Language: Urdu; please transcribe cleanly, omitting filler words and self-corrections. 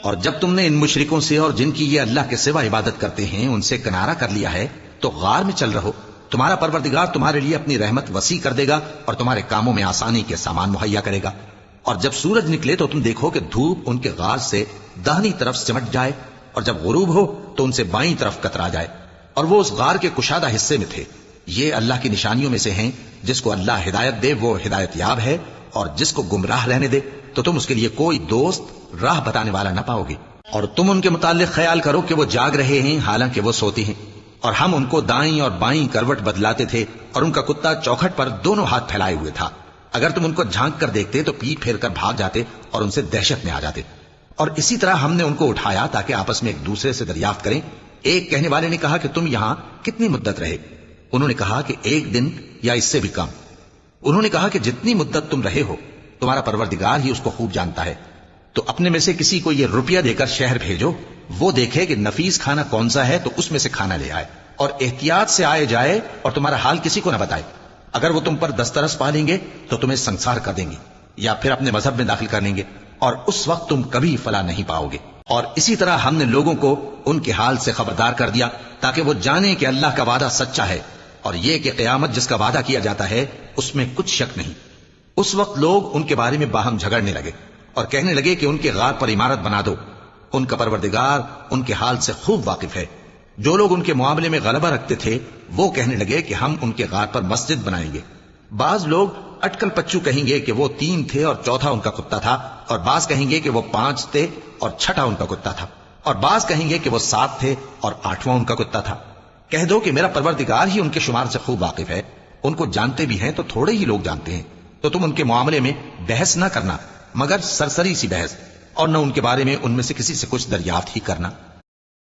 اور جب تم نے ان مشرکوں سے اور جن کی یہ اللہ کے سوا عبادت کرتے ہیں ان سے کنارہ کر لیا ہے تو غار میں چل رہو، تمہارا پروردگار تمہارے لیے اپنی رحمت وسیع کر دے گا اور تمہارے کاموں میں آسانی کے سامان مہیا کرے گا۔ اور جب سورج نکلے تو تم دیکھو کہ دھوپ ان کے غار سے داہنی طرف سمٹ جائے، اور جب غروب ہو تو ان سے بائیں طرف کترا جائے، اور وہ اس غار کے کشادہ حصے میں تھے۔ یہ اللہ کی نشانیوں میں سے ہیں، جس کو اللہ ہدایت دے وہ ہدایت یاب ہے، اور جس کو گمراہ رہنے دے تو تم اس کے لیے کوئی دوست راہ بتانے والا نہ پاؤ گے۔ اور تم ان کے متعلق خیال کرو کہ وہ جاگ رہے ہیں حالانکہ وہ سوتی ہیں، اور ہم ان کو دائیں اور بائیں کروٹ بدلاتے تھے، اور ان کا کتا چوکھٹ پر دونوں ہاتھ پھیلائے ہوئے تھا۔ اگر تم ان کو جھانک کر دیکھتے تو پیٹ پھیر کر بھاگ جاتے اور ان سے دہشت میں آ جاتے۔ اور اسی طرح ہم نے ان کو اٹھایا تاکہ آپس میں ایک دوسرے سے دریافت کریں۔ ایک کہنے والے نے کہا کہ تم یہاں کتنی مدت رہے؟ انہوں نے کہا کہ 1 دن یا اس سے بھی کم۔ انہوں نے کہا کہ جتنی مدت تم رہے ہو تمہارا پروردگار ہی اس کو خوب جانتا ہے، تو اپنے میں سے کسی کو یہ روپیہ دے کر شہر بھیجو، وہ دیکھے کہ نفیس کھانا کون سا ہے تو اس میں سے کھانا لے آئے، اور احتیاط سے آئے جائے اور تمہارا حال کسی کو نہ بتائے۔ اگر وہ تم پر دسترس پا لیں گے تو تمہیں سنسار کر دیں گے یا پھر اپنے مذہب میں داخل کر لیں گے، اور اس وقت تم کبھی فلاح نہیں پاؤ گے۔ اور اسی طرح ہم نے لوگوں کو ان کے حال سے خبردار کر دیا تاکہ وہ جانیں کہ اللہ کا وعدہ سچا ہے، اور یہ کہ قیامت جس کا وعدہ کیا جاتا ہے اس میں کچھ شک نہیں۔ اس وقت لوگ ان کے بارے میں باہم جھگڑنے لگے اور کہنے لگے کہ ان کے غار پر عمارت بنا دو۔ ان کا پروردگار ان کے حال سے خوب واقف ہے۔ جو لوگ ان کے معاملے میں غلبہ رکھتے تھے وہ کہنے لگے کہ ہم ان کے غار پر مسجد بنائیں گے۔ بعض لوگ اٹکل پچو کہیں گے کہ وہ 3 تھے اور چوتھا ان کا کتا تھا، اور بعض کہیں گے کہ وہ 5 تھے اور چھٹا ان کا کتا تھا، اور بعض کہیں گے کہ وہ 7 تھے اور 8واں ان کا کتا تھا۔ کہہ دو کہ میرا پروردگار ہی ان کے شمار سے خوب واقف ہے، ان کو جانتے بھی ہیں تو تھوڑے ہی لوگ جانتے ہیں۔ تو تم ان کے معاملے میں بحث نہ کرنا مگر سرسری سی بحث، اور نہ ان کے بارے میں ان میں سے کسی سے کچھ دریافت ہی کرنا۔